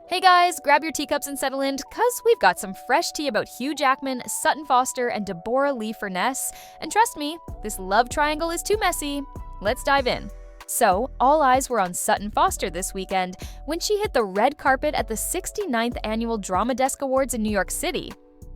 Hey guys, grab your teacups and settle in, cause we've got some fresh tea about Hugh Jackman, Sutton Foster, and Deborra-Lee Furness. And trust me, this love triangle is too messy. Let's dive in. So, all eyes were on Sutton Foster this weekend when she hit the red carpet at the 69th Annual Drama Desk Awards in New York City.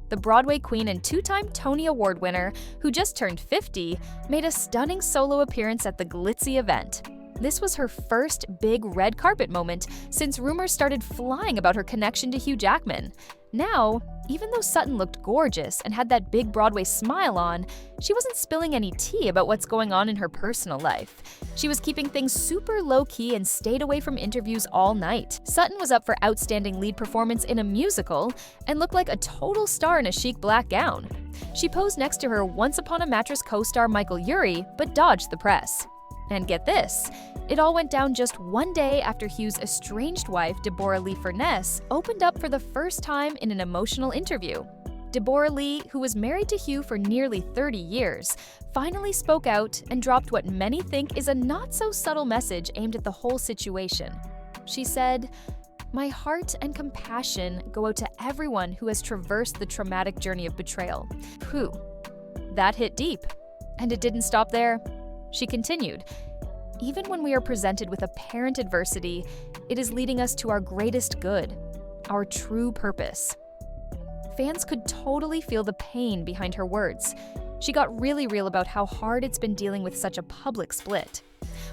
The Broadway queen and two-time Tony Award winner, who just turned 50, made a stunning solo appearance at the glitzy event. This was her first big red carpet moment since rumors started flying about her connection to Hugh Jackman. Now, even though Sutton looked gorgeous and had that big Broadway smile on, she wasn't spilling any tea about what's going on in her personal life. She was keeping things super low-key and stayed away from interviews all night. Sutton was up for Outstanding Lead Performance in a Musical and looked like a total star in a chic black gown. She posed next to her Once Upon a Mattress co-star Michael Urie, but dodged the press. And get this, it all went down just one day after Hugh's estranged wife, Deborra-Lee Furness, opened up for the first time in an emotional interview. Deborra-Lee, who was married to Hugh for nearly 30 years, finally spoke out and dropped what many think is a not-so-subtle message aimed at the whole situation. She said, "My heart and compassion go out to everyone who has traversed the traumatic journey of betrayal." Whew, that hit deep. And it didn't stop there. She continued, "Even when we are presented with apparent adversity, it is leading us to our greatest good, our true purpose." Fans could totally feel the pain behind her words. She got really real about how hard it's been dealing with such a public split.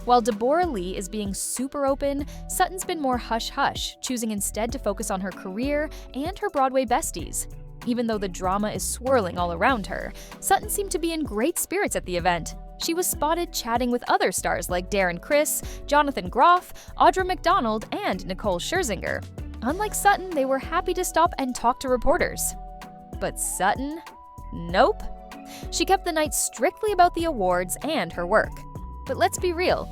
While Deborra-Lee is being super open, Sutton's been more hush-hush, choosing instead to focus on her career and her Broadway besties. Even though the drama is swirling all around her, Sutton seemed to be in great spirits at the event. She was spotted chatting with other stars like Darren Criss, Jonathan Groff, Audra McDonald, and Nicole Scherzinger. Unlike Sutton, they were happy to stop and talk to reporters. But Sutton? Nope. She kept the night strictly about the awards and her work. But let's be real,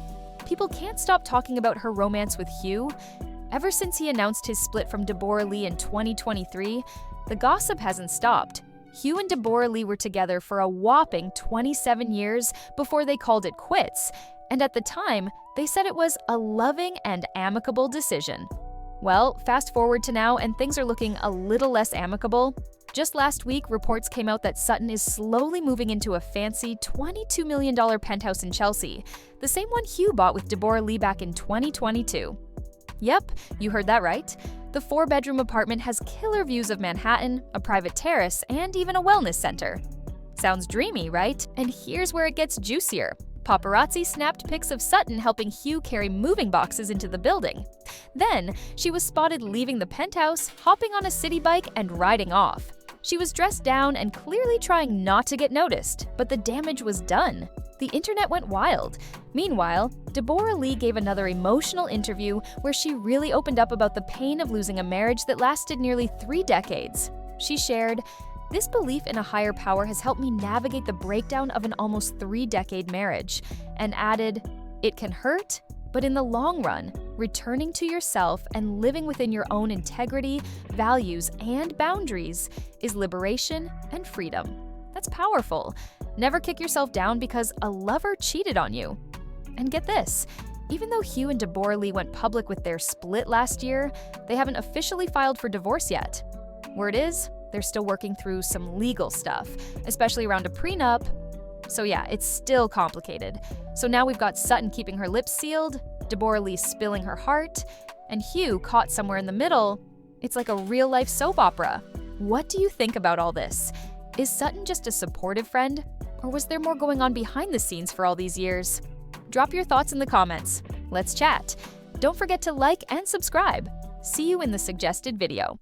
people can't stop talking about her romance with Hugh. Ever since he announced his split from Deborra-Lee in 2023, the gossip hasn't stopped. Hugh and Deborra-Lee were together for a whopping 27 years before they called it quits, and at the time, they said it was a loving and amicable decision. Well, fast forward to now and things are looking a little less amicable. Just last week, reports came out that Sutton is slowly moving into a fancy $22 million penthouse in Chelsea, the same one Hugh bought with Deborra-Lee back in 2022. Yep, you heard that right. The 4-bedroom apartment has killer views of Manhattan, a private terrace, and even a wellness center. Sounds dreamy, right? And here's where it gets juicier. Paparazzi snapped pics of Sutton helping Hugh carry moving boxes into the building. Then, she was spotted leaving the penthouse, hopping on a city bike, and riding off. She was dressed down and clearly trying not to get noticed, but the damage was done. The internet went wild. Meanwhile, Deborra-Lee gave another emotional interview where she really opened up about the pain of losing a marriage that lasted nearly 3 decades. She shared, "This belief in a higher power has helped me navigate the breakdown of an almost 3-decade marriage," and added, "It can hurt, but in the long run, returning to yourself and living within your own integrity, values, and boundaries is liberation and freedom." That's powerful. Never kick yourself down because a lover cheated on you. And get this, even though Hugh and Deborra-Lee went public with their split last year, they haven't officially filed for divorce yet. Word is, they're still working through some legal stuff, especially around a prenup. So yeah, it's still complicated. So now we've got Sutton keeping her lips sealed, Deborra-Lee spilling her heart, and Hugh caught somewhere in the middle. It's like a real-life soap opera. What do you think about all this? Is Sutton just a supportive friend? Or was there more going on behind the scenes for all these years? Drop your thoughts in the comments. Let's chat. Don't forget to like and subscribe. See you in the suggested video.